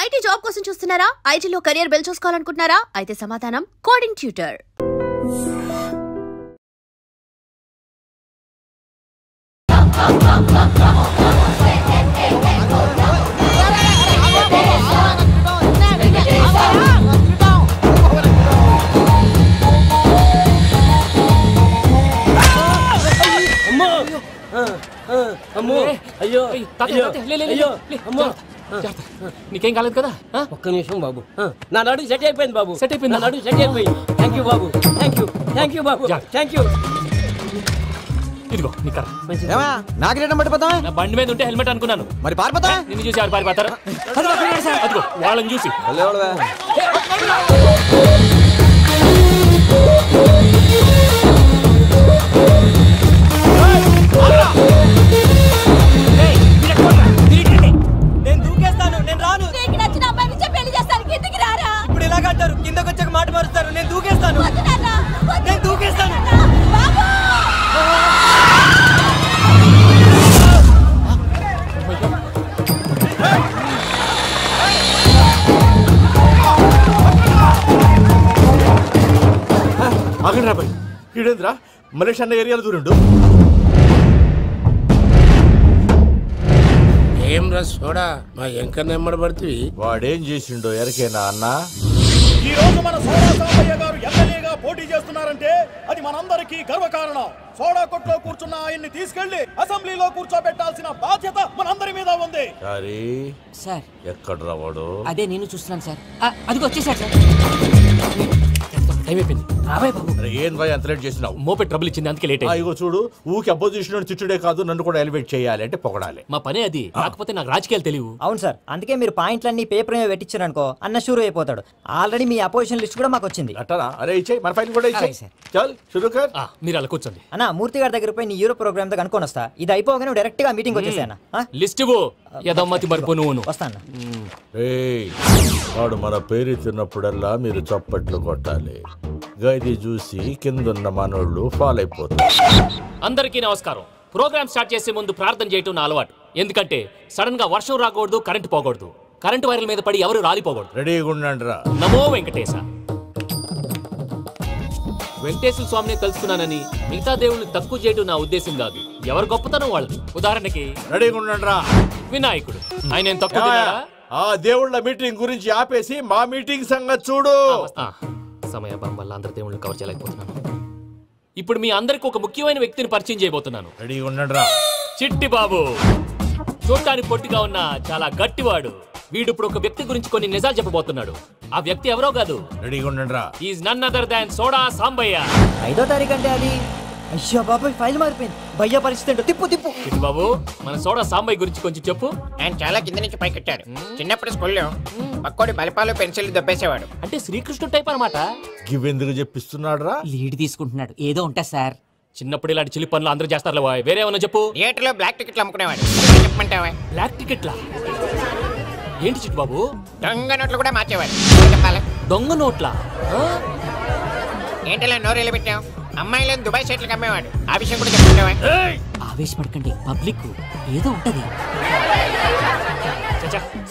IT job కోసం చూస్తున్నారా? ఐటీలో కెరియర్ బిల్డ్ చేసుకోవాలనుకుంటున్నారా? అయితే సమాధానం కోడింగ్ ట్యూటర్. నీకేం కాలేదు కదా? ఒక్క నిమిషం బాబు, నా నడు సెట్ అయిపోయింది బాబు. సెట్ అయిపోయింది, నడు సెట్ అయిపోయింది. Thank you Babu, thank you Babu, thank you. ఇదిగో నీ కర్ర. నాకు రేటం పట్టిపోతా. నా బండి మీద ఉంటే హెల్మెట్ అనుకున్నాను, మరి పారిపోతా. నిన్ను చూసి ఆడు పారిపోతారా? అదిగో వాళ్ళని చూసి. నేను దూకేస్తాను, నేను రాను. నీకు నచ్చిన అమ్మాయి నుంచి పెళ్లి చేస్తాను, కిందికి రారా. ఇప్పుడు ఇలాగంటారు, కిందకి వచ్చాక మాట మారుస్తారు. నేను దూకేస్తాను, నేను దూకేస్తాను. ఆగండి రాబాయ్, ఈడేంద్రా మలేషియా అన్న ఏరియాలో దూరిండు. ఏం రా సోడా, మా ఎంకర్ నెమ్మడి పడుతుంది. వాడేం చేసిండో ఎరకేనా అన్న? ఈ రోజు మన సోడా సాంబయ్య గారు ఎమ్మెల్యేగా పోటీ చేస్తున్నారంటే అది మనందరికీ గర్వకారణం. సోడా కొట్లో కూర్చున్న ఆయన్ని తీసుకెళ్లి అసెంబ్లీలో కూర్చోబెట్టాల్సిన బాధ్యత మనందరి మీద ఉంది. సార్ ఎక్కడ రావాడు? అదే నేను చూస్తున్నాను సార్. అదిగో వచ్చేసాడు సార్. టైం అయిపోయింది, రాబాయ్ బాబు. ఏం భయ అంత లేట్ చేసినావు? మోపెట్ ట్రబుల్ ఇచ్చింది, అందుకే లేట్ అయింది. ఇగో చూడు, ఊకి అపోజిషన్ తిట్టుడే కాదు, నన్ను కూడా ఎలివేట్ చేయాలి అంటే పొగడాలి. మా పనే అది, కాకపోతే నాకు రాజకీయాలు తెలియవు. అవును సార్, అందుకే మీరు పాయింట్లన్నీ పేపర్ మీద పెట్టించారు అనుకో, అన్న షూర్ అయిపోతాడు. ఆల్రెడీ మీ అపోజిషన్ లిస్ట్ కూడా మాకు వచ్చింది. అట్టనా? అరే ఇచ్చేయి, మన ఫైల్ కూడా ఇచ్చేయి. చల్ షురూ కర్. మీరు అలా కూర్చోండి. అన్న మూర్తి గారి దగ్గర పోయి నీ యూరో ప్రోగ్రామ్ తో కనుక్కొని వస్తా. ఇది అయిపోగానే డైరెక్ట్ గా మీటింగ్ వచ్చేసాను. లిస్ట్ యదమ్మతి మరిపో నువ్వు వస్తాను. వాడు మన పేరు తిన్నప్పుడల్లా మీరు చప్పట్లు కొట్టాలి. గది చూసి కిందున్న మనోళ్ళు ఫాలో అయిపోతారు. అందరికీ నమస్కారం. ప్రోగ్రామ్ స్టార్ట్ చేసే ముందు ప్రార్థన చేయటం నా అలవాటు. ఎందుకంటే సడన్ గా వర్షం రాకూడదు, కరెంటు పోకూడదు, కరెంటు వైర్ల మీద పడి ఎవరు రాలిపోకూడదు. రెడీగా ఉండండి రా. నమో వెంకటేశ. వెంకటేశ్వర స్వామిని కలుసుకున్నానని మిగతా దేవుళ్ళని తక్కువ చేయడం నా ఉద్దేశం కాదు. ఎవరు గొప్పతనం వాళ్ళది. ఉదాహరణకి రెడీగా ఉండండి రా. వినాయకుడు, ఆయన ఏం తక్కువ తిన్నాడా? ఆ దేవుళ్ళ మీటింగ్ గురించి ఆపేసి మా మీటింగ్ సంగతి చూడు. సమయాభావం వల్ల అందరి దేవుళ్ళని కవర్ చేయలేకపోతున్నాను. ఇప్పుడు మీ అందరికి ఒక ముఖ్యమైన వ్యక్తిని పరిచయం చేయబోతున్నాను. రెడీగా ఉండండి రా. చిట్టి బాబు. చూడటానికి పొట్టిగా ఉన్న చాలా గట్టివాడు. వీడు ఇప్పుడు ఒక వ్యక్తి గురించి కొన్ని నిజాలు చెప్పబోతున్నాడు. ఆ వ్యక్తి ఎవరో కాదు. రెడీగా ఉండండి రా. Is none other than soda Sambayya. 5వ తారీఖు అంటే అది. అయ్యో బాబాయ్, ఫైల్ మారిపోయింది. భయ్య పరిస్థితి ఏంటో తిప్పు తిప్పు. చిట్టి బాబు, మన సోడా సాంబయ్య గురించి కొంచెం చెప్పు. ఆయన చాలా కింద నుంచి పైకెట్టాడు. చిన్నప్పుడు స్కూల్లో పక్కోడి బలిపాలు పెన్సిల్ దొబ్బేసేవాడు. అంటే శ్రీకృష్ణుడు టైప్ అనమాట. గివెందుకు చెప్పిస్తున్నాడు రా? లీడ్ తీసుకుంటున్నాడు, ఏదో ఉంటా సార్. చిన్నప్పుడు ఇలాంటి చిలి పనులు అందరూ చేస్తారు. వేరే ఏమన్నా చెప్పు. థియేటర్లో బ్లాక్ టికెట్లు అమ్ముకునేవాడు. చెప్పమంటావా? బ్లాక్ టికెట్లా? ఏంటి చిట్టి బాబు? దొంగ నోట్లు కూడా మార్చేవాడు. చెప్పాలి. దొంగ నోట్లా? ఏంటలా నోరేళ్ళు పెట్టావు? అమ్మాయిలను దుబాయ్ సైట్లకు అమ్మేవాడు. ఆ విషయం కూడా చెప్పమంటావా? ఆవేశపడకండి, పబ్లిక్ ఏదో ఉంటది.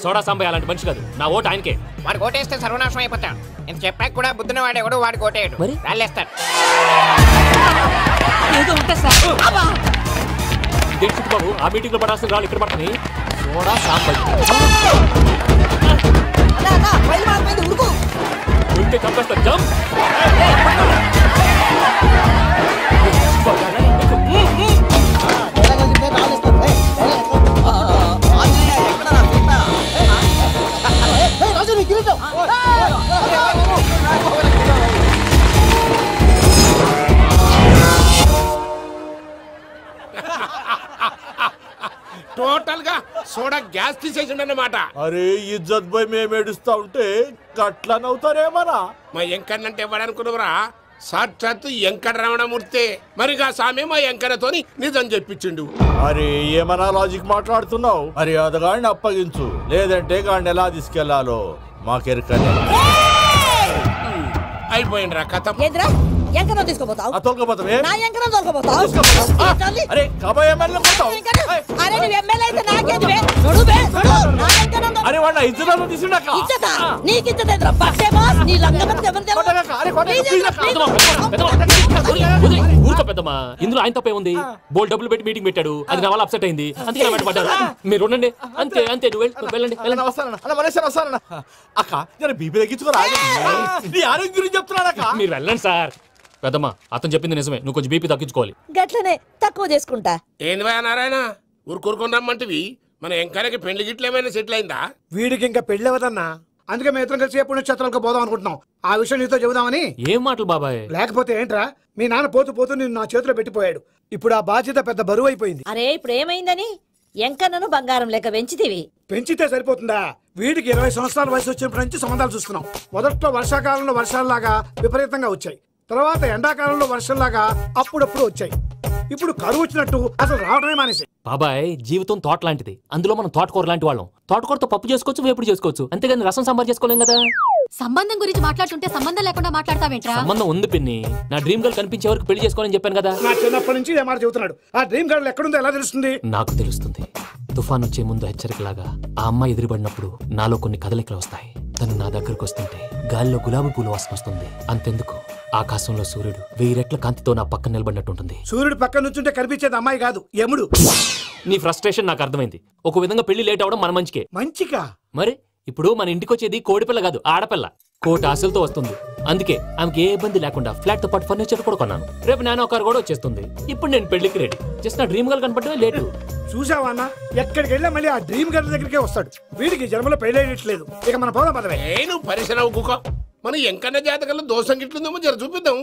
సోడా సాంబయ్య అలాంటి మనిషి కాదు. నా ఓటు ఆయనకే. వాడికి ఓటేస్తే సర్వనాశనం అయిపోతాం. ఇంత చెప్పాక కూడా బుద్ధిన వాడు ఎవడు వాడికి ఓటేయడు. రాళ్ళేస్తాడు. ఏదో ఉంటా సార్. ఇదే చిట్టి బాబు, ఆ మీటింగ్ లో పడాల్సిన రాళ్ళు ఇక్కడ పడతాయి. సోడా సాంబయ్య ఉంటే చంపేస్తా. జంప్. టోటల్ గా సోడా గ్యాస్ తీసేసిండన్నమాట. అరే ఇజ్జత్ పోయి మేము ఏడుస్తా ఉంటే గట్లా నవ్వుతారేమన్నా? మా ఎంకన్నంటే ఎవడనుకున్నావురా? సాక్షాత్తు ఎంకట రమణమూర్తి. మరిగా సామె మా ఎంకరతోని నిజం చెప్పించిండు. అరే ఏమన్నా లాజిక్ మాట్లాడుతున్నావు? అరే అదగాడిని అప్పగించు, లేదంటే గాడిని ఎలా తీసుకెళ్లాలో మాకెరకనే. అయిపోయిండ్రా కథ. ఎంకనో తీసుకోపోతావు తోలుకోపోతావే నా ఎంకనో తోలుకోపోతావు అరే కాబోయే ఎమ్మెల్యే పోతావు అరే నువ్వు ఎమ్మెల్యే అయితే నాకేది బే నడు బే నా ఎంకనో అరే వాడు ఇజ్జతను తీసుండాక ఇచ్చతా నీకు ఇచ్చదేద్రా బట్టే బాస్ నీ లంగమతి ఎవరు ఊరుకో పెద్దమ్మా ఇందులో ఆయన తప్పే ఉంది బోల్ డబ్బులు పెట్టి మీటింగ్ పెట్టాడు అది నా వల్ల అప్సెట్ అయింది అందుకే వెంట పడ్డారు మీరు ఉండండి అంతే అంతే నువ్వు వెళ్ళండి అక్క జర బీపీ తగ్గించుకోరా నీ ఆరోగ్యం గురించి చెప్తున్నాను అక్క మీరు వెళ్ళండి సార్ పెద్దమ్మా అతను చెప్పింది నిజమే నువ్వు కొంచెం బీపీ తగ్గించుకోవాలి గట్లనే తక్కువ చేసుకుంటా ఏంది భయ నారాయణ ఊరుకూరుకొని రమ్మంటివి మన ఎంకరకి పెళ్లి గిట్లు ఏమైనా సెటిల్ అయిందా వీడికి ఇంకా పెళ్లి అవ్వదన్నా అందుకే మేము ఇద్దరం కలిసి పుణ్యక్షేత్రాలకు పోదాం అనుకుంటున్నాం ఆ విషయం నీతో చెబుదామని ఏం మాటలు బాబాయ్ లేకపోతే ఏంట్రా మీ నాన్న పోతూ పోతూ నిన్ను నా చేతిలో పెట్టిపోయాడు ఇప్పుడు ఆ బాధ్యత పెద్ద బరువు అయిపోయింది అరే ఇప్పుడు ఏమైందని ఎంకన్నను బంగారం లెక్క పెంచితివి పెంచితే సరిపోతుందా వీడికి 20 సంవత్సరాల వయసు వచ్చినప్పటి నుంచి సంబంధాలు చూస్తున్నాం మొదట్లో వర్షాకాలంలో వర్షాలలాగా విపరీతంగా వచ్చాయి తర్వాత ఎండాకాలంలో వర్షంలాగా అప్పుడప్పుడు వచ్చాయి ఇప్పుడు కరువు వచ్చినట్టు అసలు రావడమే మానేసి బాబాయ్ జీవితం తోట లాంటిది అందులో మనం తోటకూర లాంటి వాళ్ళం తోటకూరతో పప్పు చేసుకోవచ్చు వేపుడు చేసుకోవచ్చు అంతేగాని రసం సాంబార్ చేసుకోలేం కదా సంబంధం గురించి మాట్లాడుతుంటే సంబంధం లేకుండా మాట్లాడతావేంట్రా సంబంధం ఉంది పిన్ని నా డ్రీమ్ గర్ల్ కనిపించే వరకు పెళ్లి చేసుకోవాలని చెప్పాను కదా నా చిన్నప్పటి నుంచి ఏ మాట చెబుతున్నాడు ఆ డ్రీమ్ గర్ల్ ఎక్కడుందో ఎలా తెలుస్తుంది నాకు తెలుస్తుంది తుఫాన్ వచ్చే ముందు హెచ్చరికలాగా ఆ అమ్మాయి ఎదురుపడినప్పుడు నాలో కొన్ని కదలికలు వస్తాయి తను నా దగ్గరకు వస్తుంటే గాలిలో గులాబీ పూలు వాసన వస్తుంది అంతెందుకు ఆకాశంలో సూర్యుడు 1000 రెట్ల కాంతితో నా పక్కన నిలబడినట్టుంటుంది సూర్యుడు పక్కన నుంచుంటే కనిపించేది అమ్మాయి కాదు యముడు నీ ఫ్రస్ట్రేషన్ నాకు అర్థమైంది ఒక విధంగా పెళ్లి లేట్ అవడం మన మంచికే మంచిగా మరి ఇప్పుడు మన ఇంటికి వచ్చేది కోడిపిల్ల కాదు ఆడపిల్ల కోట ఆశలతో వస్తుంది అందుకే ఆమెకి ఏ ఇబ్బంది లేకుండా ఫ్లాట్ తో పాటు ఫర్నిచర్ కూడా కొన్నాను రేపు నానో కారు కూడా వచ్చేస్తుంది ఇప్పుడు నేను పెళ్లికి రెడీ జస్ట్ నా డ్రీమ్ గర్ల్ కనపడమే లేటు చూసావా అన్న ఎక్కడికి వెళ్ళా మళ్ళీ ఆ డ్రీమ్ గర్ల్ దగ్గరికే వస్తాడు వీడికి జన్మలో పెళ్ళేయట్లేదు ఇక మన పోదాం పదవే నువ్వు పరిశ్రమ కుక మన ఎంకన్న జాతకంలో దోషం గిట్లుందేమో జర చూపిద్దాం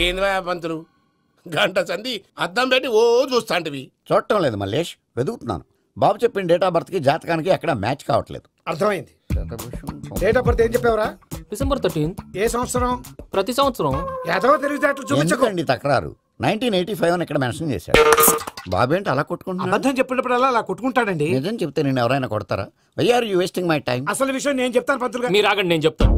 ఏంది పంతులు గంట సంధి అద్దం పెట్టి ఓ చూస్తాంటివి చూడటం లేదు మల్లేష్ వెతుకుతున్నాను బాబు చెప్పిన డేట్ ఆఫ్ బర్త్ కి జాతకానికి ఎక్కడ మ్యాచ్ కావట్లేదు అర్థమైంది డేట్ ఆఫ్ బర్త్ ఏం చెప్పావురా డిసెంబర్ 13 ఏ సంవత్సరం ప్రతి సంవత్సరం ఏదో తెలివితేటలు చూపించకండి తక్రారు 1985 అని ఇక్కడ మెన్షన్ చేశాడు బాబు ఏంటి అలా కొట్టుకుంటున్నాడు అబద్ధం చెప్పినప్పుడల్లా అలా కొట్టుకుంటాడండి నిజం చెప్తే నేను ఎవరైనా కొడతారా why are you wasting my time అసలు విషయం నేను చెప్తాను పంతులు గారు మీరు ఆగండి నేను చెప్తాను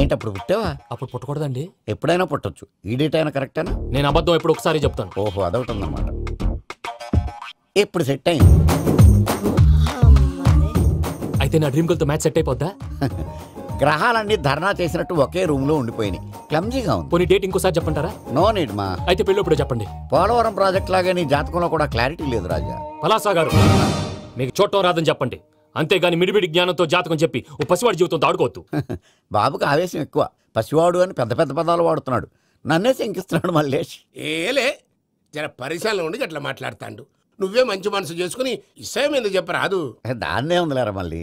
ఏంటి అప్పుడు పుట్టావా అప్పుడు పుట్టకూడదండి ఎప్పుడైనా పుట్టొచ్చు ఈ డేట్ అయినా కరెక్టేనా నేను అబద్ధం ఎప్పుడు ఒకసారి చెప్తాను ఓహో అదొకటి ఉందన్నమాట ఎప్పుడు సెట్ అయింది అయితే నా డ్రీమ్ గర్ల్ తో మ్యాచ్ సెట్ అయిపోద్దా గ్రహాలన్నీ ధర్నా చేసినట్టు ఒకే రూమ్ లో ఉండిపోయినాయి క్లమ్జీగా ఉంది పోనీ డేట్ ఇంకోసారి చెప్పంటారా నో నీడ్ మా అయితే పెళ్ళప్పుడు చెప్పండి పోలవరం ప్రాజెక్ట్ లాగే నీ జాతకంలో కూడా క్లారిటీ లేదు రాజా పలాసా గారు మీకు చూడటం రాదని చెప్పండి అంతేగాని మిడిమిడి జ్ఞానంతో జాతకం చెప్పి ఓ పసివాడి జీవితంతో ఆడుకోవద్దు బాబుకి ఆవేశం ఎక్కువ పసివాడు అని పెద్ద పెద్ద పదాలు వాడుతున్నాడు నన్నే శంకిస్తున్నాడు మల్లేష్ ఏలే జర పరిశ్రమలో ఉండి అట్లా మాట్లాడతాండు నువ్వే మంచి మనసు చేసుకుని ఇష్టం ఎందుకు చెప్పరాదు దాన్నే ఉందిలేరా మళ్ళీ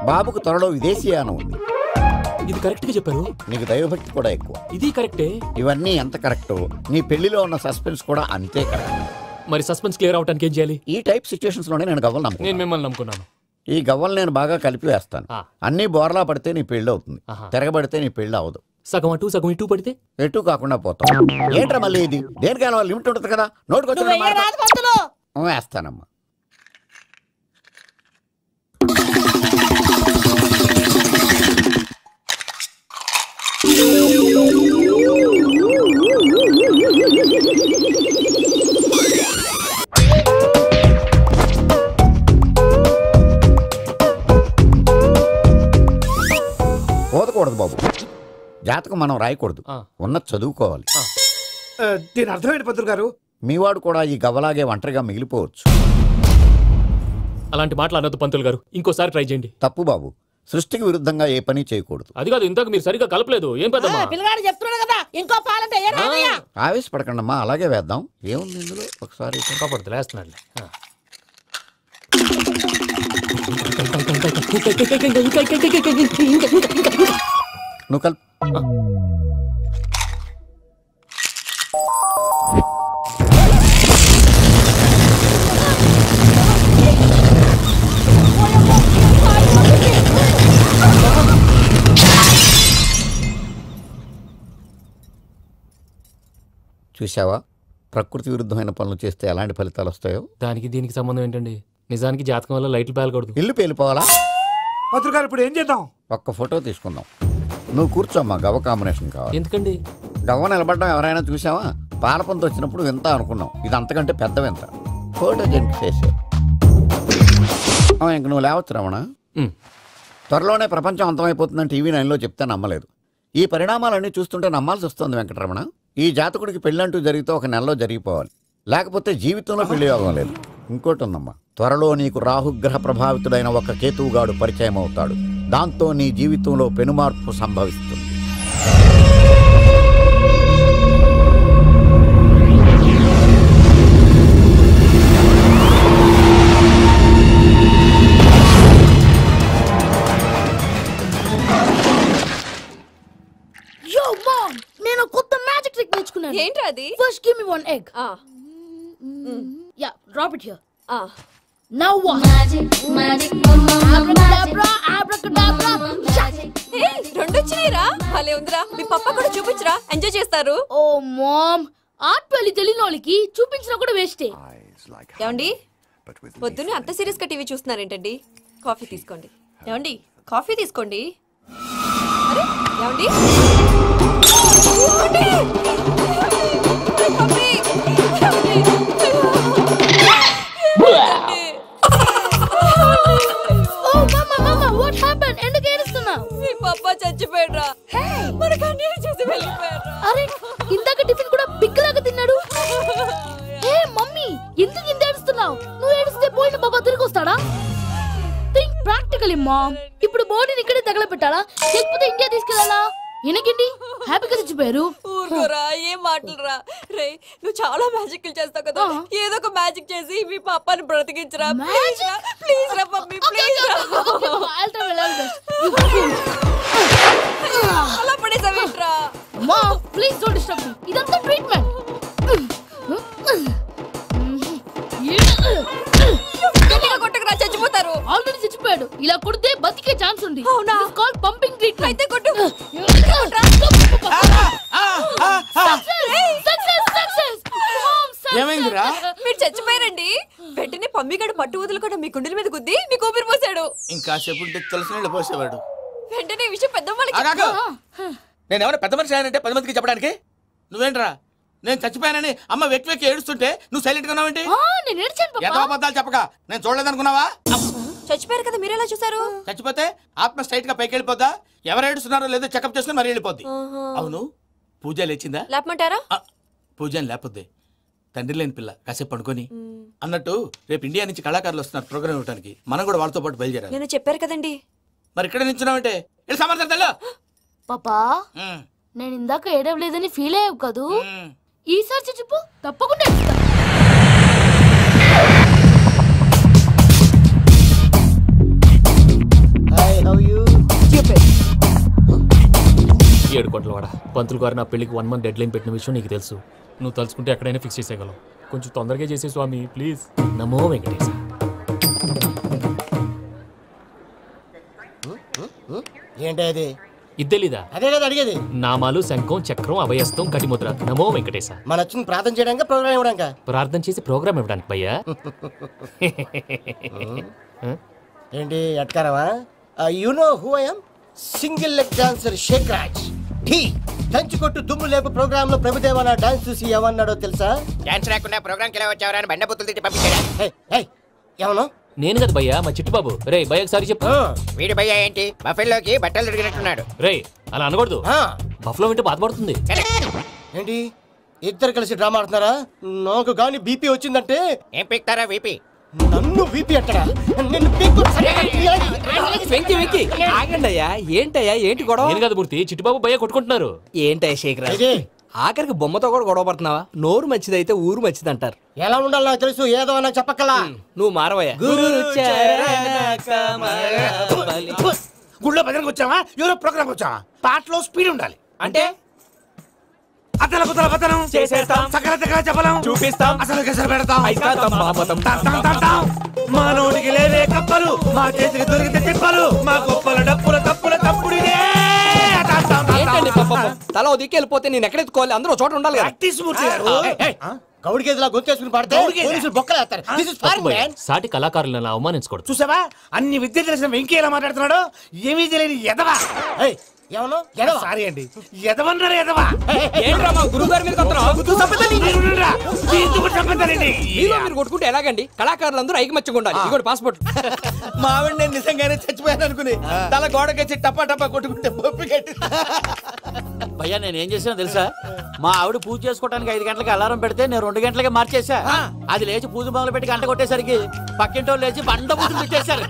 బాబుకు త్వరలో విదేశీయానం ఉంది ఇది కరెక్ట్ గా చెప్పారు నీకు దైవభక్తి కూడా ఎక్కువ ఇది కరెక్టే ఇవన్నీ ఎంత కరెక్టో నీ పెళ్లిలో ఉన్న సస్పెన్స్ కూడా అంతే కరెక్ట్ మరి సస్పెన్స్ క్లియర్ అవడానికి ఏం చేయాలి ఈ టైప్ సిచ్యువేషన్స్ లోనే నేను గవ్వలు నేను మిమ్మల్ని నమ్ముకున్నాను ఈ గవ్వలు నేను బాగా కలిపి వేస్తాను అన్ని బోర్లా పడితే నీ పెళ్లి అవుతుంది తిరగబడితే నీ పెళ్లి అవదు సగం అటు సగం ఇటు పడితే ఎటు కాకుండా పోతాం ఏంట్రా మళ్ళీ ఇది దేనికైనా లిమిట్ ఉంటుంది కదా నోటుకొచ్చి వేస్తానమ్మా పోదకూడదు బాబు జాతకం మనం రాయకూడదు ఉన్నది చదువుకోవాలి దీని అర్థమైంది పంతులు గారు మీవాడు కూడా ఈ గవ్వలాగే ఒంటరిగా మిగిలిపోవచ్చు అలాంటి మాటలు అనొద్దు పంతులు గారు ఇంకోసారి ట్రై చేయండి తప్పు బాబు సృష్టికి విరుద్ధంగా ఏ పని చేయకూడదు అది కాదు ఇంతకు మీరు సరిగా కలపలేదు ఏం పెద్దమ్మా పిల్లగాడు చెప్తున్నాడు కదా ఇంకో పాలంటే ఆవేశపడకండమ్మా అలాగే వేద్దాం ఏముంది ఇందులో ఒకసారి కాపాడుతు వేస్తున్నాడు నువ్వు కల్ చూసావా ప్రకృతి విరుద్ధమైన పనులు చేస్తే ఎలాంటి ఫలితాలు వస్తాయో దానికి దీనికి సంబంధం ఏంటండి? నిజానికి జాతకం వల్ల లైట్లు పేలకూడదు. ఇల్లు పేలిపోవాలా? పత్రికారు ఇప్పుడు ఏం చేద్దాం? ఒక్క ఫోటో తీసుకుందాం. నువ్వు కూర్చోమ్మా, గవ్వ కాంబినేషన్ కావాలి. ఎందుకండి? గవ్వ నిలబడ్డం ఎవరైనా చూసావా? పాలపంత వచ్చినప్పుడు వింత అనుకున్నాం, ఇది అంతకంటే పెద్ద వింత. ఫోటో జంక్ చేసే ఇంక నువ్వు లేవచ్చు రమణ. త్వరలోనే ప్రపంచం అంతమైపోతుందని టీవీ 9లో చెప్తే నమ్మలేదు. ఈ పరిణామాలన్నీ చూస్తుంటే నమ్మాల్సి వస్తుంది వెంకటరమణ. ఈ జాతకుడికి పెళ్ళంటూ జరిగితే ఒక నెలలో జరిగిపోవాలి, లేకపోతే జీవితంలో పెళ్లి యోగం లేదు. ఇంకోటి ఉందమ్మా, త్వరలో నీకు రాహుగ్రహ ప్రభావితుడైన ఒక కేతువుగాడు పరిచయం అవుతాడు. దాంతో నీ జీవితంలో పెనుమార్పు సంభవిస్తుంది. నేను కొత్త మ్యాజిక్ ట్రిక్ నేర్చుకున్నాను. ఏంట్రా అది? First give me one egg. Ya, drop it here. Now what? Magic abracadabra abracadabra. Hey, రెండు వచ్చినాయిరా. భలే ఉందిరా. మీ పప్పా కూడా చూపించరా, ఎంజాయ్ చేస్తారు. ఓ మామ్, ఆర్ట్ పెళ్లి తెలియని వాళ్ళకి చూపించినా కూడా వేస్టే. ఏమండి, పొద్దున్నే అంత సీరియస్ గా టీవీ చూస్తున్నారేంటండి? కాఫీ తీసుకోండి. ఏమండి, కాఫీ తీసుకోండి. అరే ఏమండి, చచ్చిపోయాడ్రా. అరే ఇందాక టిఫిన్ కూడా పిక్కలాగా తిన్నాడు. హే మమ్మీ, ఎందుకు ఇంత ఏడుస్తున్నావు? నువ్వు ఏడిస్తే పోయిన బాబా తిరిగి వస్తాడా? Think practically mom. ఇప్పుడు బాడీని ఇక్కడే తగలబెట్టాలా, లేకపోతే ఇండియా తీసుకెళ్లాలా? ఎనకండి హ్యాపీగా చచ్చిపోయారు. ఊరుకోరా, ఏం మాటలురా. రే, నువ్వు చాలా మ్యాజిక్ చేస్తావు కదా, ఏదో ఒక మ్యాజిక్ చేసి మీ పాపాని బ్రతికించరా. ప్లీజ్ రా మమ్మీ, ప్లీజ్ రా. అలా పడేసావేంట్రా? Mom please don't disturb me. ఇదంతా ట్రీట్మెంట్. కొట్టకరా, చచ్చిపోతారు. ఆల్రెడీ చచ్చిపోయాడు. ఇలా కొడితే బతికే ఛాన్స్ ఉంది. అవునా? It's called pumping treatment. అయితే కొట్టు. ఏమైందిరా? మీరు చచ్చిపోయారండి. వెంటనే పమ్మిగాడు పట్టు వదులుకుండా మీ గుండెల మీద గుద్ది మీకు ఊపిరి పోసాడు. ఇంకా చెప్పుంటే తెలిసిన పోసేవాడు. వెంటనే ఈ విషయం పెద్ద నేను ఎవరైనా పెద్ద మనిషి ఆయనంటే 10 మందికి చెప్పడానికి. నువ్వేంట్రా, నేను చచ్చిపోయానని అమ్మ వెక్కి వెక్కి ఏడుస్తుంటే నువ్వు సైలెంట్ గా ఉన్నావేంటి? నేను ఏడ్చాను పాపా. ఎంతో అబద్ధాలు చెప్పక నేను చూడలేదనుకున్నావా? చచ్చిపోయారు కదా, మీరెలా చూసారు? చచ్చిపోతే ఆత్మ స్ట్రైట్ గా పైకి వెళ్ళిపోద్దా? ఎవరు ఏడుస్తున్నారో లేదో చెకప్ చేసుకుని మరి వెళ్ళిపోద్ది. అవును, పూజ లేచిందా? లేపమంటారా? పూజ లేకపోద్ది. తండ్రి లేని పిల్ల, కాసేపు పడుకొని. అన్నట్టు రేపు ఇండియా నుంచి కళాకారులు వస్తున్నారు ప్రోగ్రామ్ ఇవ్వడానికి. మనం కూడా వాళ్ళతో పాటు బయలుదేరాలి. నేను చెప్పారు కదండి. మరి ఇక్కడ నిల్చున్నావంటే వెళ్ళి సమాధానం. పాపా, నేను ఇందాక ఏడవలేదని ఫీల్ అయ్యావు కదూ? ఈసారి చచ్చిపో, తప్పకుండా ఏడుస్తా. 7 కోట్ల వాడ పంతులు గారు నా పెళ్లికి 1 మంత్ డెడ్ లైన్ పెట్టిన విషయం నీకు తెలుసు. నువ్వు తలుచుకుంటే ఎక్కడైనా ఫిక్స్ చేసేయగలవు. కొంచెం తొందరగా చేసే స్వామి ప్లీజ్. నమో వెంకటేశ. ఏంటి అది? ఇది తెలీదా? అదే కదా అడిగేది. నామాలు, శంఖం, చక్రం, అభయస్తం, కటిముద్ర. నమో వెంకటేశ. మన వచ్చింది ప్రార్థన చేయడానికి, ప్రోగ్రామ్ ఇవ్వడానికి. ప్రార్థన చేసి ప్రోగ్రామ్ ఇవ్వడానికి భయ్యా. ఏంటి ఎట్కారమా? You know who I am? Single leg dancer Shaik Raj. దంచుకొట్టు దుమ్ము లేపు ప్రోగ్రామ్ లో ప్రభుదేవ నా డాన్స్ చూసి ఏమన్నాడో తెలుసా? డాన్స్ రాకుండా ప్రోగ్రామ్ కి ఎలా వచ్చావరా అని బండ బుద్ధులు తిట్టి పంపించాడు. ఏమన్నా? నేను కదా భయ్యా, మా చిట్టుబాబు. రే భయ్య ఒకసారి చెప్పు. వీడి భయ్యా ఏంటి బఫెల్లోకి బట్టలు తిరిగినట్టున్నాడు. రే అలా అనకూడదు, బఫ్లో వింటే బాధపడుతుంది. ఏంటి ఇద్దరు కలిసి డ్రామా ఆడుతున్నారా? నాకు గాని బీపీ వచ్చిందంటే ఏం పీక్తారా వీపీ? నన్ను బీపీ అట్టడా? వెంకి వెంకి ఆగండి అయ్యా. ఏంటయ్యా, ఏంటి గొడవ? నేను కదా మూర్తి, చిట్టుబాబు భయ్య కొట్టుకుంటున్నారు. ఏంటయ్యా శేఖర్, ఆఖరికి బొమ్మతో కూడా గొడవ పడుతున్నావా? నోరు మంచిదైతే ఊరు మంచిది అంటారు. ఎలా ఉండాలి నాకు తెలుసు, ఏదో నాకు చెప్పక్కలా. నువ్వు మారవయ్యా. గుళ్ళో భజనకు వచ్చావా? ఎవరో ప్రోగ్రామ్ వచ్చావా? పాటలో స్పీడ్ ఉండాలి. అంటే అతల కుతల పతనం చేసేస్తాం, సకల దగ్గర చెప్పలేం, చూపిస్తాం, అసలు గసలు పెడతాం, మానవుడికి లేవే కప్పలు, మా చేతికి దొరికితే తిప్పలు, మా గొప్పల డప్పుల తప్పుల తప్పుడిదే. తల దిక్కి వెళ్ళిపోతే నేను ఎక్కడెత్తుకోవాలి? అందరూ చోట ఉండాలి. గౌడి గేదెలా గొంతేసుకుని పాడితే పోలీసులు బొక్కలు వేస్తారు. This is foreign, man. సాటి కళాకారులను అలా అవమానించకూడదు. చూసావా అన్ని విద్య తెలిసిన వెంకీ ఎలా మాట్లాడుతున్నాడు? ఏమీ తెలియని ఎదవా. సారీ అండి, ఎదవన్నారు ఎదవా. ఏంట్రా మా గురువు గారి మీద మీరు కొట్టుకుంటే ఎలాగండి? కళాకారులందరూ ఐకమత్యంగా ఉండాలి. ఇదిగోండి పాస్పోర్ట్. మా ఆవిడ నేను నిజంగానే చచ్చిపోయాను అనుకుని తల గోడకొచ్చి టపా టపా కొట్టుకుంటే భయ్యా నేను ఏం చేసానో తెలుసా? మా ఆవిడ పూజ చేసుకోవడానికి 5 గంటలకి అలారం పెడితే నేను 2 గంటలకి మార్చేసా. అది లేచి పూజ మొదలు పెట్టి గంట కొట్టేసరికి పక్కింటో లేచి బండ పూజ పెట్టేశారు.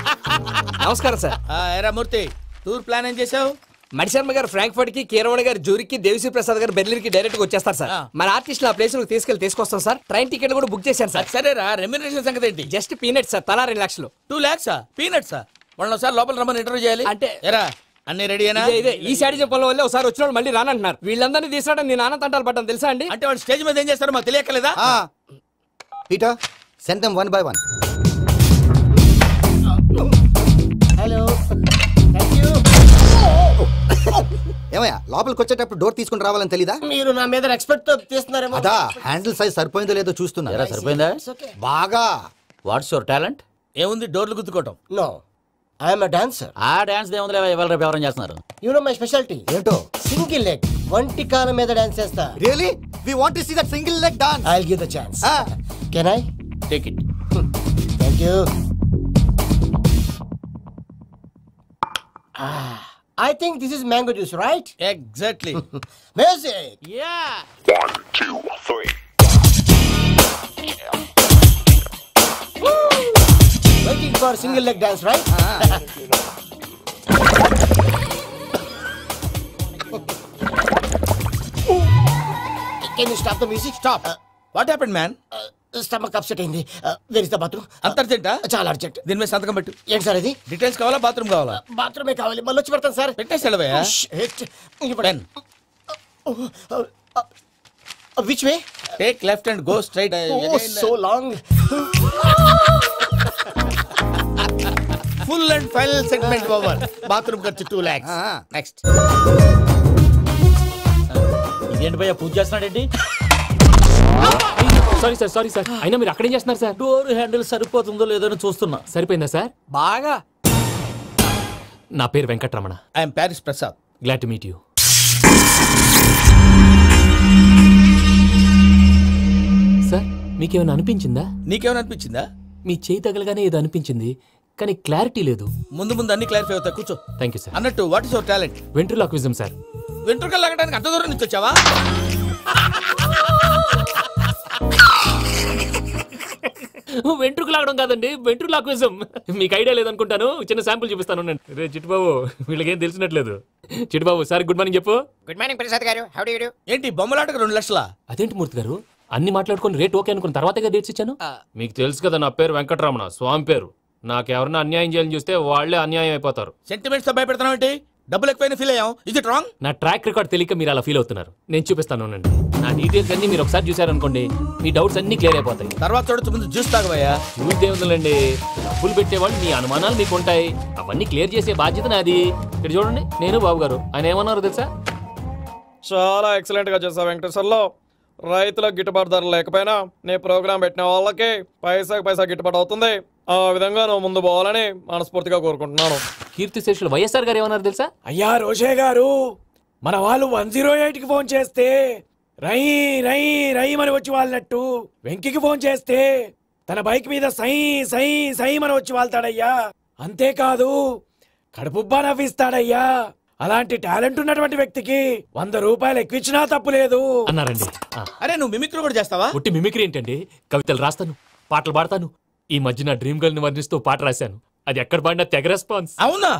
నమస్కారం సార్. ఏరా మూర్తి, టూర్ ప్లాన్ ఏం చేసావు? మణిశర్మ గారు ఫ్రాంక్ఫర్ట్ కి, కీరవాణి గారు జూరికి, దేవిశ్రీ ప్రసాద్ గారు బెర్లిన్ కి డైరెక్ట్ గా వచ్చేస్తారు సార్. మన ఆర్టిస్ట్ ఆ ప్లేస్ తీసుకొస్తాం సార్. ట్రైన్ టికెట్ కూడా బుక్ చేశాను సార్. సరేరా, రెమ్యూనరేషన్ సంగతి ఏంటి? జస్ట్ పీనట్స్ సార్, తలా 2 లక్షలు. 2 lakhs పీనట్సా? వాళ్ళని ఒకసారి లోపల రమ్మని ఇంటర్వ్యూ చేయాలి. అంటే ఎరా అన్ని రెడీ అయినా? ఇదే ఈ సాడీ చెప్పడం వల్ల ఒకసారి వచ్చిన వాళ్ళు మళ్ళీ రానంటున్నారు. వీళ్ళందరినీ తీసుకురావడం నేను ఆనంద తంటాలు పడ్డాను తెలుసా అండి. అంటే వాళ్ళు స్టేజ్ మీద ఏం చేస్తారో మాకు తెలియక్కలేదా? Peter, send them one by one. Hello, thank you. ఏమయ్యా లోపలికి వచ్చేటప్పుడు డోర్ తీసుకుని రావాలని తెలీదా? మీరు నా మీద ఎక్స్పెక్ట్ తో తీస్తున్నారేమో. అదా హ్యాండిల్ సైజ్ సరిపోయిందో లేదో చూస్తున్నా. సరిపోయిందా? బాగా. What's your talent? ఏముంది, డోర్లు గుద్దుకోవటం. No, I am a dancer. ఆ డాన్స్ దేవుందిలే, ఇవాళ రేపు ఎవరైనా చేస్తున్నారు. యు నో మై స్పెషాలిటీ ఏంటో? సింగిల్ లెగ్, వంటి కాలం మీద డాన్స్ చేస్తా. Really? We want to see that single leg dance. I will give the chance. Can I take it? Thank you. I think this is mango juice, right? Exactly. Music. Yeah. 1, 2, 3. Waiting for single leg dance, right? Can you stop the music? Stop. What happened, man? Stomach upset అయింది. Where is the bathroom? అంత అర్జెంటా? చాలా urgent. దీని మీద సంతకం పెట్టు. ఏంటి sir ఇది? Details కావాలా, బాత్రూమ్ కావాలా? బాత్రూమే కావాలి, మళ్ళీ వచ్చి పెడతాను సార్. పెట్టేసాడవయ్యా. Pen. Which way? Take left and go straight. Oh, so long. Full and final segment over. Bathroom ఖర్చు 2 lakhs. Next. ఇదేంటి భయ్యా పూజ చేస్తున్నాడేంటి? Sorry sir. అయినా మీరు అక్కడేం చేస్తున్నారు సార్? డోర్ హ్యాండిల్ సరిపోతుందో లేదో అని చూస్తున్నా. సరిపోయిందా సార్? బాగా. నా పేరు Venkataramana. I'm Paris Prasad. Glad to meet you. Sir మీకేమైనా అనిపించిందా? నీకేమైనా అనిపించిందా? మీ చేయి తగలగానే ఏదో అనిపించింది, కానీ క్లారిటీ లేదు. ముందు అన్ని క్లారిఫై అవుతాయి, కూర్చో. Thank you sir. అన్నట్టు what is your talent? Ventriloquism sir. వెంట్రుకలు లాగడానికి అంత దూరం నుంచి వచ్చావా? వెంట్రుకు లాగడం కాదండి, వెంట్రులాక్విజం. మీకు ఐడియా లేదనుకుంటాను, చిన్న శాంపుల్ చూపిస్తాను. రే చిట్టుబాబు, వీళ్ళకేం తెలిసినట్లేదు. చిట్టుబాబు సార్ గుడ్ మార్నింగ్ చెప్పు. గుడ్ మార్నింగ్ ప్రసాద్ గారు. How do you do? ఏంటి బొమ్మలాటకు 2 లక్షలా? అదేంటి మూర్తి గారు, అన్ని మాట్లాడుకుని రేట్ ఓకే అనుకున్న తర్వాతగా డేట్స్ ఇచ్చాను. మీకు తెలుసు కదా నా పేరు వెంకటరమణ, స్వామి పేరు. నాకెవరన్నా అన్యాయం చేయాలని చూస్తే వాళ్లే అన్యాయం అయిపోతారు. సెంటిమెంట్స్ తో భయపెడతావు ఏంటి? డబ్బులు ఎక్కువైనా ఫీల్ అయ్యాం. Is it wrong? నా ట్రాక్ రికార్డ్ తెలియక మీరు అలా ఫీల్ అవుతున్నారు. నేను చూపిస్తాను అండి. నా డీటెయిల్స్ అన్ని మీరు ఒకసారి చూసారనుకోండి, మీ డౌట్స్ అన్ని క్లియర్ అయిపోతాయి. తర్వాత చూడొచ్చు, ముందు జ్యూస్ తాగబోయా. చూస్తే ఉందండి, డబ్బులు పెట్టేవాళ్ళు మీ అనుమానాలు మీకు ఉంటాయి, అవన్నీ క్లియర్ చేసే బాధ్యత నాది. ఇక్కడ చూడండి, నేను బాబు గారు. ఆయన ఏమన్నారు తెలుసా? చాలా ఎక్సలెంట్ గా చేసావు వెంకటేశ్వర్లో. రైతులకు గిట్టుబాటు ధర లేకపోయినా నీ ప్రోగ్రాం పెట్టిన వాళ్ళకి పైసాకి పైసా గిట్టుబాటు అవుతుంది. ఆ విధంగా నువ్వు ముందు పోవాలని మనస్ఫూర్తిగా కోరుకుంటున్నాను. కీర్తిశేషులు వైఎస్ఆర్ గారు ఏమన్నారు తెలుసా? అయ్యా రోషే గారు, మన వాళ్ళు 108కి ఫోన్ చేస్తే రై రై రై అని వచ్చి వాళ్ళనట్టు, వెంకికి ఫోన్ చేస్తే తన బైక్ మీద సై సై సై అని వచ్చి వాళ్తాడయ్యా. అంతేకాదు కడుపుబ్బా నవ్విస్తాడయ్యా. అలాంటి టాలెంట్ ఉన్నటువంటి వ్యక్తికి 100 రూపాయలు ఎక్కువిచ్చినా తప్పు లేదు అన్నారండి. అరే నువ్వు మిమిక్రీ కూడా చేస్తావా? ఉట్టి మిమిక్రీ ఏంటండి, కవితలు రాస్తాను, పాటలు పాడతాను. ఈ మధ్య నా డ్రీమ్ గర్ల్ ని వర్ణిస్తూ పాట రాశాను, అది ఎక్కడ పాడినా తెగ రెస్పాన్స్. అవునా?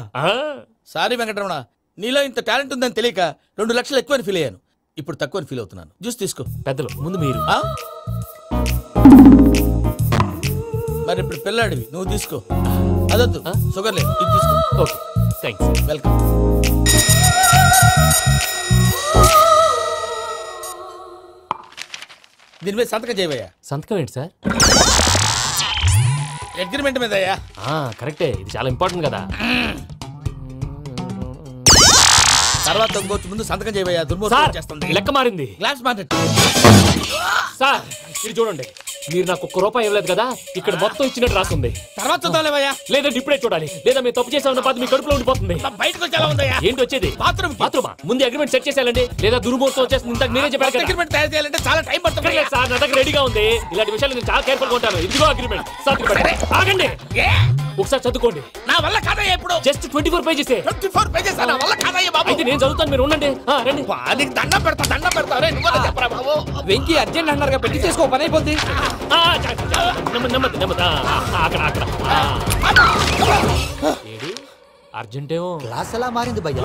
సారీ వెంకటరమణ, నీలో ఇంత టాలెంట్ ఉందని తెలియక 2 లక్షలు ఎక్కువని ఫీల్ అయ్యాను. ఇప్పుడు తక్కువని ఫీల్ అవుతున్నాను. జ్యూస్ తీసుకో. పెద్దలు ముందు మీరు. మరి ఇప్పుడు పిల్లాడివి, నువ్వు తీసుకో. అదొద్దు, షుగర్ లేదు, ఇది తీసుకో. Okay thanks. వెల్కమ్. దీని మీద సంతకం చేయవయ్యా. సంతకం ఏంటి సార్? అగ్రిమెంట్ మీద అయ్యా. కరెక్టే, ఇది చాలా ఇంపార్టెంట్ కదా. తర్వాత ఇంకొచ్చి ముందు సంతకం చేయబోయా దుర్మోహం చేస్తుంది. లెక్క మారింది. గ్లాస్ మార్కెట్ సార్ ఇది చూడండి, మీరు నాకు ₹1 ఇవ్వలేదు కదా, ఇక్కడ మొత్తం ఇచ్చినట్టు రాస్తుంది. తర్వాత చూద్దాంలేవయ్యా. లేదంటే ఇప్పుడే చూడాలి, లేదా మీరు తప్పు చేసామన్న బాధ మీ కడుపులో ఉండిపోతుంది. బయటకు వచ్చేలా ఉందయ్యా. ఏంటి వచ్చేది? బాత్రూమా? ముందు అగ్రిమెంట్ సెట్ చేసేయాలండి, లేదా దుర్మూర్తం వచ్చేస్తుంది. ఇంతకు మీరే చెప్పారు కదా. అగ్రిమెంట్ తయారు చేయాలంటే చాలా టైం పడుతుంది సార్. నా దగ్గర రెడీగా ఉంది. ఇలాంటి విషయాలు నేను చాలా కేర్ఫుల్ గా ఉంటాను. ఇదిగో అగ్రిమెంట్. ఆగండి, ఒకసారి చదువుకోండి. నా వల్ల కాదయ్యా. ఇప్పుడు జస్ట్ 24 పేజెస్. 24 పేజెస్ నా వల్ల కాదయ్యా బాబు. అయితే నేను చదువుతాను, మీరు ఉండండి. రండి. నీకు దండం పెడతా రే. నువ్వు చెప్పరా బాబు. వెంకీ అర్జెంట్ అన్నారుగా, పెళ్లి చేసుకో, పని అయిపోద్ది. నెమ్మది. అక్కడ అర్జెంటేమో. క్లాస్ ఎలా మారింది భయ్యా?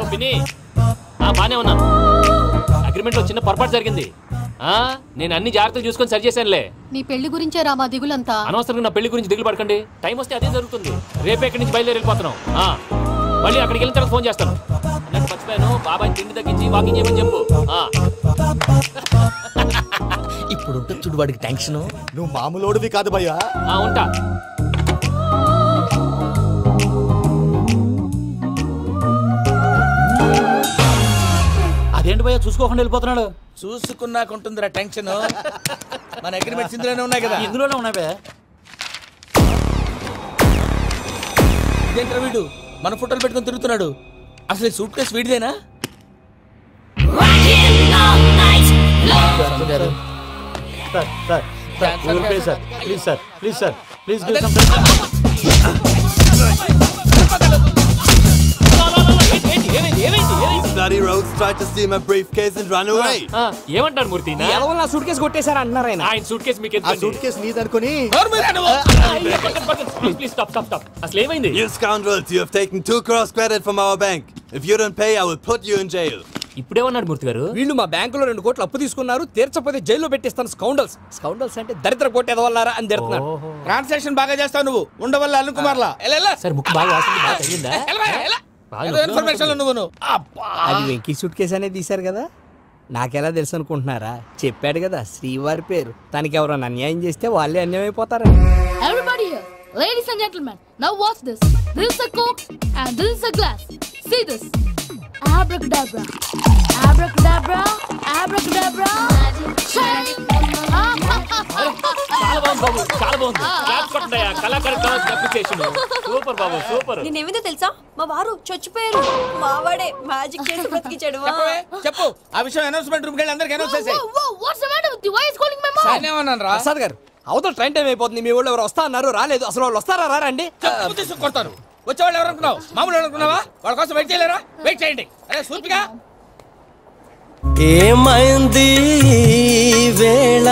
బానే ఉన్నా. అగ్రిమెంట్ లో చిన్న పొరపాటు జరిగింది. నేను అన్ని జాగ్రత్తలు చూసుకొని సరి చేశానులే. నీ పెళ్లి గురించే రా మా దిగులంతా. అనవసరంగా నా పెళ్లి గురించి దిగులు పడకండి. టైం వస్తే అదే జరుగుతుంది. రేపే ఇక్కడి నుంచి బయలుదేరి వెళ్ళిపోతున్నాం. మళ్ళీ అక్కడికి వెళ్ళిన తర్వాత ఫోన్ చేస్తాను. నాకు మర్చిపోయాను, బాబాయ్ తిండి తగ్గించి వాకింగ్ చేయమని చెప్పు. ఇప్పుడు ఉంటుంది చూడు వాడికి టెన్షన్. నువ్వు మామూలోడివి కాదు భయ్యా. ఉంటా. అదేంటి భయ్యా చూసుకోకుండా వెళ్ళిపోతున్నాడు? చూసుకున్నాకుంటుందిరా టెన్షన్. మన అగ్రిమెంట్స్ ఇందులోనే ఉన్నాయి కదా. ఇందులోనే ఉన్నాయి బే. ఇదేంట్రా వీడు మన ఫోటోలు పెట్టుకొని తిరుగుతున్నాడు. అసలు సూట్ కేసు వీడిదేనా? ఏమంటారు మూర్తి? నా సూట్ కేసు కొట్టేశారు అంటున్నారు ఆయన. ఆయన సూట్ కేసు మీకు సూట్ కేసు నీదనుకుని. అసలు ఏమైంది? You scoundrels, you have taken 2 crores credit from our bank. If you don't pay, I will put you in jail. ఇప్పుడేమన్నాడు మూర్తి గారు? వీళ్ళు మా బ్యాంకులో 2 కోట్లు అప్పు తీసుకున్నారు, తీర్చపోతే జైల్లో పెట్టిస్తాను. స్కౌండల్స్ అంటే దరిద్ర కొట్టేదవల్లారా అని తిడుతున్నారు. ట్రాన్సాక్షన్ బాగా చేస్తావు నువ్వు. ఉండవల్ల అల్లు కుమార్లా. సార్ ముక్కు బాగా వాసింది, బాగా తగ్గిందా? అది వెంకీ సూట్ కేసు అనేది తీశారు కదా, నాకెలా తెలుసు అనుకుంటున్నారా? చెప్పాడు కదా శ్రీవారి పేరు. తనకి ఎవరైనా అన్యాయం చేస్తే వాళ్ళే అన్యాయం అయిపోతారు. Everybody here, ladies and gentlemen, now watch this. This is a Coke and this is a glass. See this. Abracadabra. Abracadabra. Abracadabra. Shine. చాలా బాగుంది బాబు, చాలా బాగుంది. క్లాస్ కొట్టండి, కళాకారు అప్లికేషన్. సూపర్ బాబు, సూపర్. నేనేమిందో తెలుసా, మా వారు చచ్చిపోయారు. మావాడే మ్యాజిక్ చేసి బ్రతికించాడు. చెప్పు ఆ విషయం. అనౌన్స్మెంట్ రూమ్ కి వెళ్ళి అందరికి అనౌన్స్ చేసేయ్. What's the matter with you? Why is calling my mom? నేనేమన్నానురా? Prasad గారు, అవతల ట్రైన్ టైం అయిపోతుంది. మీ వాళ్ళు ఎవరు వస్తా అన్నారు, రాలేదు. అసలు వాళ్ళు వస్తారా రారండి? కొడతారు. వచ్చేవాళ్ళు ఎవరు అనుకున్నావు? మామూలు అనుకున్నావా? వాళ్ళ కోసం వెయిట్ చేయలేరా? వెయిట్ చేయండి. అరే సూపిగా ఏమైంది వేళ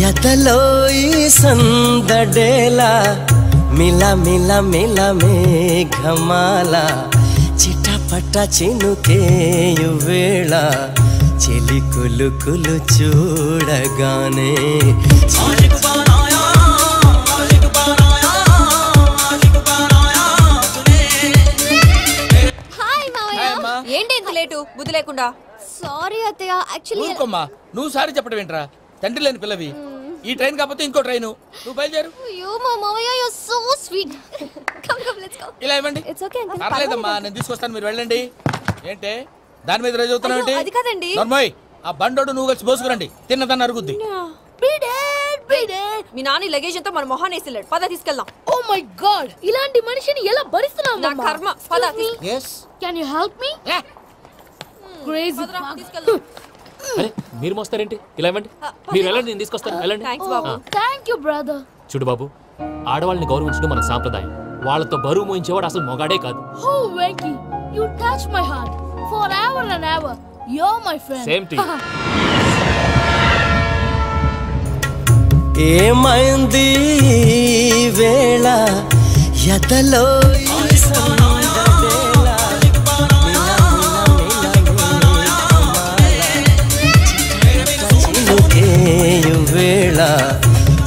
ఎదలో ఈ సందడేలా మిల మిల మిల మేఘమాల చిటపట చినుకేయు వేళ చెలి కులు కులు చూడగానే ఏంటి ఇంత లేటు? బుద్ధి లేకుండా. సారీ అత్తయ్య, యాక్చువల్లీ ఊరుకోమ్మా. నువ్వు సారీ చెప్పడం ఏంట్రా? తండ్రి లేని పిల్లవి. ఈ ట్రైన్ కాకపోతే ఇంకో ట్రైన్. నువ్వు బయలుదేరు. అయ్యో మా మామయ్య, you are so sweet. Come come let's go. ఇలా ఇవ్వండి. It's okay uncle. పర్లేదమ్మా, నేను తీసుకొస్తాను, మీరు వెళ్ళండి. ఏంటే దాని మీద రోజు అవుతున్నావు ఏంటి? అది కాదండి. నర్మోయ్, ఆ బండోడు నువ్వు కలిసి పోసుకురండి. తిన్నదాన్ని అరుగుద్ది. మీ నాని లగేజ్ అంతా మన మొహాన్ వేసిల్లాడు. పద తీసుకెళ్దాం. Oh my god, ఇలాంటి మనిషిని ఎలా భరిస్తున్నావు? నా కర్మ. పద. Yes. Can you help me? Crazy. అరే మీరు మోస్తారేంటి? ఇలా ఇవ్వండి. మీరు వెళ్ళండి, నేను తీసుకొస్తాను. వెళ్ళండి. Thank you brother. చూడు బాబు, ఆడవాళ్ళని గౌరవించడం మన సాంప్రదాయం. వాళ్ళతో బరువు మోయించేవాడు అసలు మొగాడే కాదు. Oh Venky, you touch my heart forever and ever. You're my friend. Same to you. ఏమైంది వేళ ఎదలో ఈ సందడేలా చినుకేయు వేళ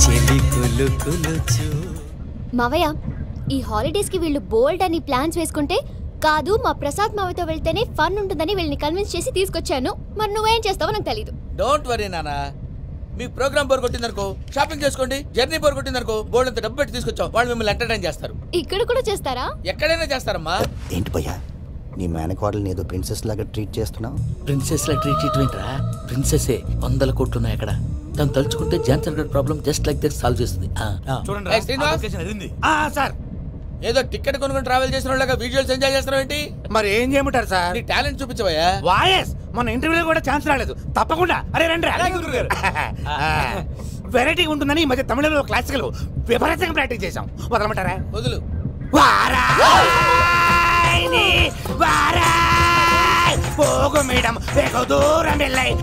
చెలి కులు కులు చూ. మావయ్య, ఈ హాలిడేస్ కి వీళ్ళు బోల్డ్ అని ప్లాన్స్ వేసుకుంటే కాదు మా ప్రసాద్ మావయ్యతో వెళ్తేనే ఫన్ ఉంటుందని వీళ్ళని కన్విన్స్ చేసి తీసుకొచ్చాను. మరి నువ్వేం చేస్తావో నాకు తెలీదు. డోంట్ వరీ నానా. మీ ప్రోగ్రామ్ బోర్ కొట్టిందనుకో షాపింగ్ చేసుకోండి. జర్నీ బోర్ కొట్టిందనుకో బోర్డు అంత డబ్బు పెట్టి తీసుకొచ్చాం. వాళ్ళు మిమ్మల్ని ఎంటర్టైన్ చేస్తారు. ఇక్కడ కూడా చేస్తారా? ఎక్కడైనా చేస్తారమ్మా. ఏంటి భయ్యా, నీ మేనకోడల్ని ఏదో ప్రిన్సెస్ లాగా ట్రీట్ చేస్తున్నావు. ప్రిన్సెస్ లా ట్రీట్ చేయటమేంట్రా? ప్రిన్సెసే 100 కోట్లు ఉన్నాయి అక్కడ. తను తలుచుకుంటే జాన్సన్ గడ్ problem just like that solve చేస్తుంది. చూడండి సార్, ఏదో టికెట్ కొనుక్కొని ట్రావెల్ చేసిన వాళ్ళగా విజువల్స్ ఎంజాయ్ చేస్తున్నావు ఏంటి? మరి ఏం చేయమంటారు సార్? నీ టాలెంట్ చూపించవయ్యా. వాయస్ మన ఇంటర్వ్యూలో కూడా ఛాన్స్ రాలేదు. తప్పకుండా అరే రండి వెరైటీ ఉంటుందని ఈ మధ్య తమిళంలో క్లాసికల్ విపరీతంగా ప్రాక్టీస్ చేశాం. వదలమంటారా? వదులు. పోగు మేడం వెగు దూరం వెళ్ళాయి.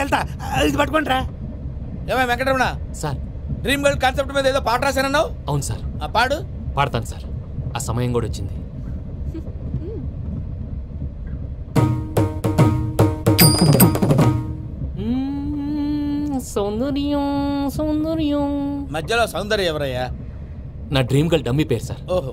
వెళ్తా, ఇది పట్టుకుంటారా? ఏమై Venkataramana sir, dream girl concept మీద ఏదో పాట రాశానన్నావు. అవును సార్. పాడు. పాడతాను సార్, ఆ సమయం కూడా వచ్చింది. సౌందర్యం సౌందర్యం మధ్యలో సౌందర్యం ఎవరయ్యా? నా డ్రీమ్ గర్ల్ డమ్మీ పేరు సార్. ఓహో.